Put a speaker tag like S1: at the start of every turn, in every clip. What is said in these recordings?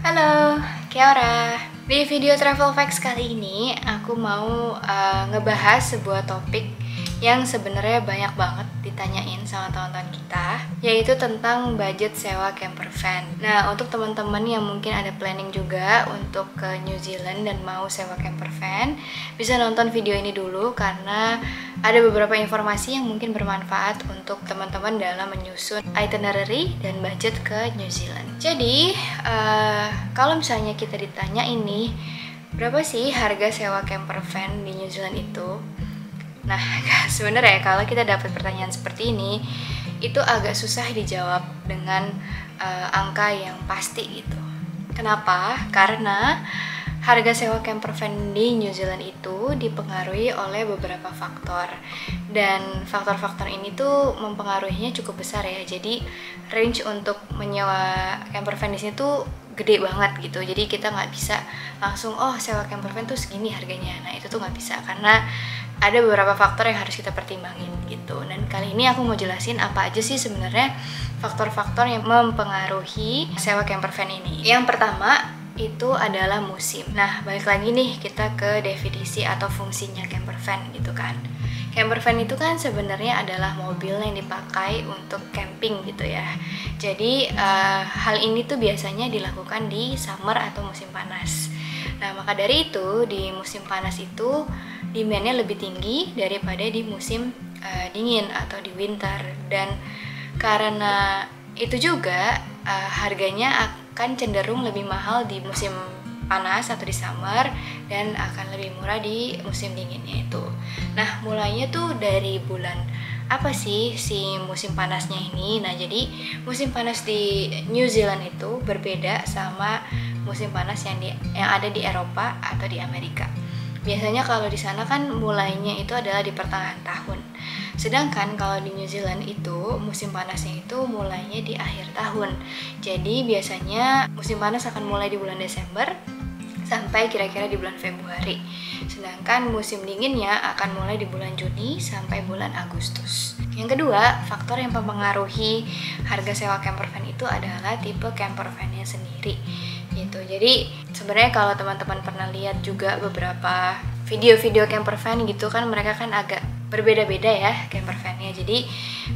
S1: Halo, kia ora. Di video Travel Facts kali ini aku mau ngebahas sebuah topik yang sebenarnya banyak banget ditanyain sama teman-teman kita, yaitu tentang budget sewa camper van. Nah, untuk teman-teman yang mungkin ada planning juga untuk ke New Zealand dan mau sewa camper van, bisa nonton video ini dulu karena ada beberapa informasi yang mungkin bermanfaat untuk teman-teman dalam menyusun itinerary dan budget ke New Zealand. Jadi, kalau misalnya kita ditanya ini, berapa sih harga sewa camper van di New Zealand itu? Nah, sebenarnya kalau kita dapat pertanyaan seperti ini, itu agak susah dijawab dengan angka yang pasti gitu. Kenapa? Karena harga sewa camper van di New Zealand itu dipengaruhi oleh beberapa faktor, dan faktor-faktor ini tuh mempengaruhinya cukup besar ya. Jadi range untuk menyewa camper van di sini tuh gede banget gitu. Jadi kita nggak bisa langsung sewa camper van tuh segini harganya. Nah, itu tuh nggak bisa karena ada beberapa faktor yang harus kita pertimbangin gitu. Dan kali ini aku mau jelasin apa aja sih sebenarnya faktor-faktor yang mempengaruhi sewa camper van ini. Yang pertama itu adalah musim. Nah, balik lagi nih kita ke definisi atau fungsinya camper van gitu kan. Camper van itu kan sebenarnya adalah mobil yang dipakai untuk camping gitu ya. Jadi hal ini tuh biasanya dilakukan di summer atau musim panas. Nah, maka dari itu di musim panas itu demand-nya lebih tinggi daripada di musim dingin atau di winter. Dan karena itu juga harganya akan cenderung lebih mahal di musim panas atau di summer dan akan lebih murah di musim dinginnya itu. Nah, mulainya tuh dari bulan apa sih si musim panasnya ini? Nah, jadi musim panas di New Zealand itu berbeda sama musim panas yang ada di Eropa atau di Amerika. Biasanya kalau di sana kan mulainya itu adalah di pertengahan tahun. Sedangkan kalau di New Zealand itu musim panasnya itu mulainya di akhir tahun. Jadi biasanya musim panas akan mulai di bulan Desember sampai kira-kira di bulan Februari. Sedangkan musim dinginnya akan mulai di bulan Juni sampai bulan Agustus. Yang kedua, faktor yang mempengaruhi harga sewa camper van itu adalah tipe camper van-nya sendiri gitu. Jadi sebenarnya kalau teman-teman pernah lihat juga beberapa video-video camper van gitu kan, mereka kan agak berbeda-beda ya camper van-nya. Jadi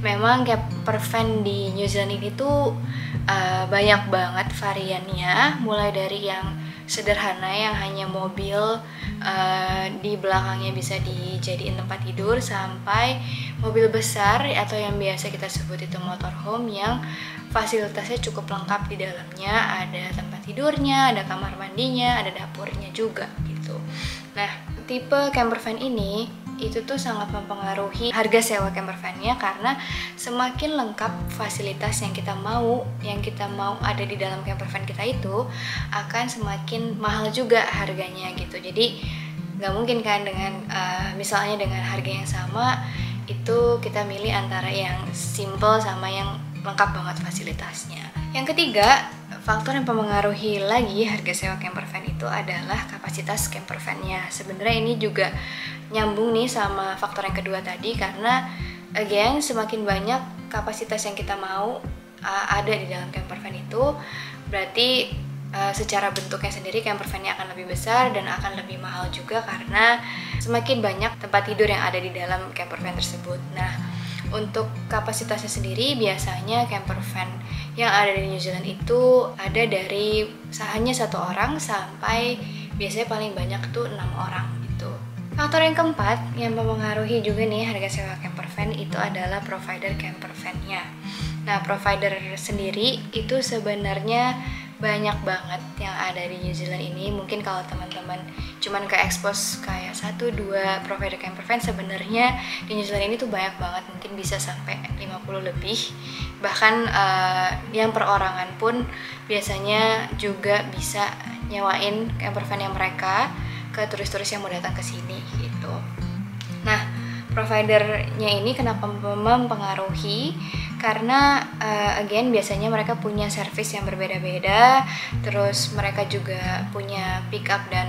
S1: memang camper van di New Zealand ini tuh banyak banget variannya, mulai dari yang sederhana yang hanya mobil di belakangnya bisa dijadiin tempat tidur, sampai mobil besar atau yang biasa kita sebut itu motorhome yang fasilitasnya cukup lengkap. Di dalamnya ada tempat tidurnya, ada kamar mandinya, ada dapurnya juga gitu. Nah, tipe camper van ini itu tuh sangat mempengaruhi harga sewa camper van-nya, karena semakin lengkap fasilitas yang kita mau ada di dalam camper van kita itu, akan semakin mahal juga harganya gitu. Jadi nggak mungkin kan dengan misalnya dengan harga yang sama itu kita milih antara yang simple sama yang lengkap banget fasilitasnya. Yang ketiga, faktor yang mempengaruhi lagi harga sewa camper van itu adalah kapasitas camper van-nya. Sebenarnya ini juga nyambung nih sama faktor yang kedua tadi, karena again semakin banyak kapasitas yang kita mau ada di dalam camper van itu, berarti secara bentuknya sendiri camper van-nya akan lebih besar dan akan lebih mahal juga, karena semakin banyak tempat tidur yang ada di dalam camper van tersebut. Nah, untuk kapasitasnya sendiri biasanya camper van yang ada di New Zealand itu ada dari hanya 1 orang sampai biasanya paling banyak tuh 6 orang gitu. Faktor yang keempat yang mempengaruhi juga nih harga sewa camper van itu adalah provider camper van-nya. Nah, provider sendiri itu sebenarnya banyak banget yang ada di New Zealand ini. Mungkin kalau teman-teman cuman ke expose kayak 1-2 provider camper van, sebenarnya di New Zealand ini tuh banyak banget, mungkin bisa sampai 50 lebih. Bahkan yang perorangan pun biasanya juga bisa nyewain camper van yang mereka ke turis-turis yang mau datang ke sini gitu. Nah, providernya ini kenapa mempengaruhi? Karena again biasanya mereka punya service yang berbeda-beda, terus mereka juga punya pick up dan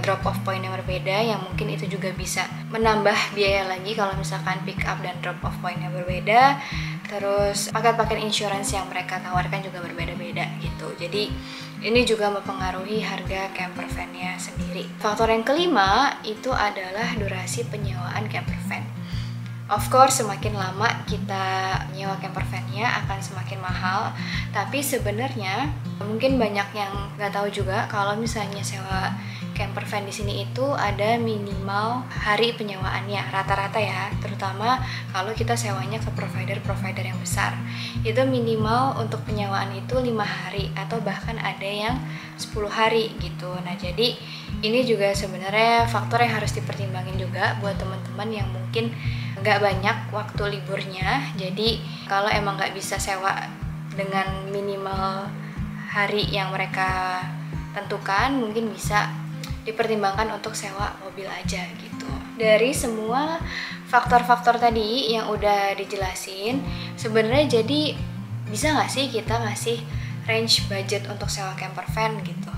S1: drop off point yang berbeda, yang mungkin itu juga bisa menambah biaya lagi kalau misalkan pick up dan drop off point yang berbeda. Terus paket-paket insurance yang mereka tawarkan juga berbeda-beda gitu. Jadi Ini juga mempengaruhi harga camper van-nya sendiri. Faktor yang kelima itu adalah durasi penyewaan camper van. Of course, semakin lama kita nyewa camper van-nya akan semakin mahal. Tapi sebenarnya mungkin banyak yang nggak tahu juga kalau misalnya sewa camper van di sini itu ada minimal hari penyewaannya rata-rata ya. Terutama kalau kita sewanya ke provider-provider yang besar. Itu minimal untuk penyewaan itu 5 hari atau bahkan ada yang 10 hari gitu. Nah, jadi ini juga sebenarnya faktor yang harus dipertimbangin juga buat teman-teman yang mungkin nggak banyak waktu liburnya. Jadi kalau emang nggak bisa sewa dengan minimal hari yang mereka tentukan, mungkin bisa dipertimbangkan untuk sewa mobil aja gitu. Dari semua faktor-faktor tadi yang udah dijelasin, sebenarnya jadi bisa nggak sih kita ngasih range budget untuk sewa camper van gitu?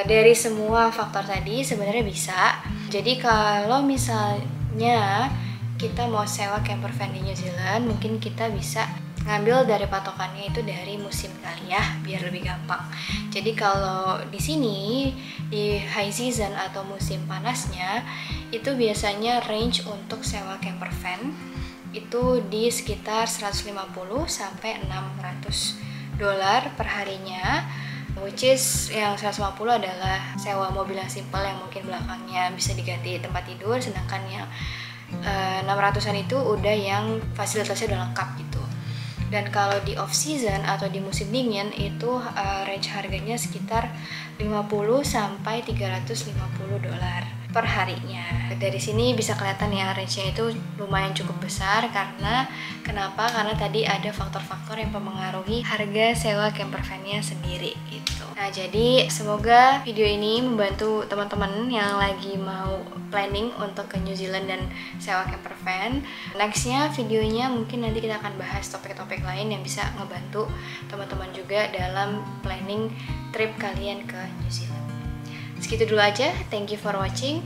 S1: Dari semua faktor tadi sebenarnya bisa. Jadi kalau misalnya kita mau sewa camper van di New Zealand, mungkin kita bisa ngambil dari patokannya itu dari musim kali ya, biar lebih gampang. Jadi kalau di sini di high season atau musim panasnya itu biasanya range untuk sewa camper van itu di sekitar 150 sampai 600 dolar per harinya, which is yang 150 adalah sewa mobil yang simple yang mungkin belakangnya bisa diganti tempat tidur, sedangkan yang 600-an itu udah yang fasilitasnya udah lengkap gitu. Dan kalau di off season atau di musim dingin itu range harganya sekitar 50 sampai 350 dolar per harinya. Dari sini bisa kelihatan ya range-nya itu lumayan cukup besar. Kenapa? Karena tadi ada faktor-faktor yang mempengaruhi harga sewa camper van-nya sendiri gitu. Nah, jadi semoga video ini membantu teman-teman yang lagi mau planning untuk ke New Zealand dan sewa camper van. Nextnya videonya mungkin nanti kita akan bahas topik-topik lain yang bisa ngebantu teman-teman juga dalam planning trip kalian ke New Zealand. Segitu dulu aja, thank you for watching.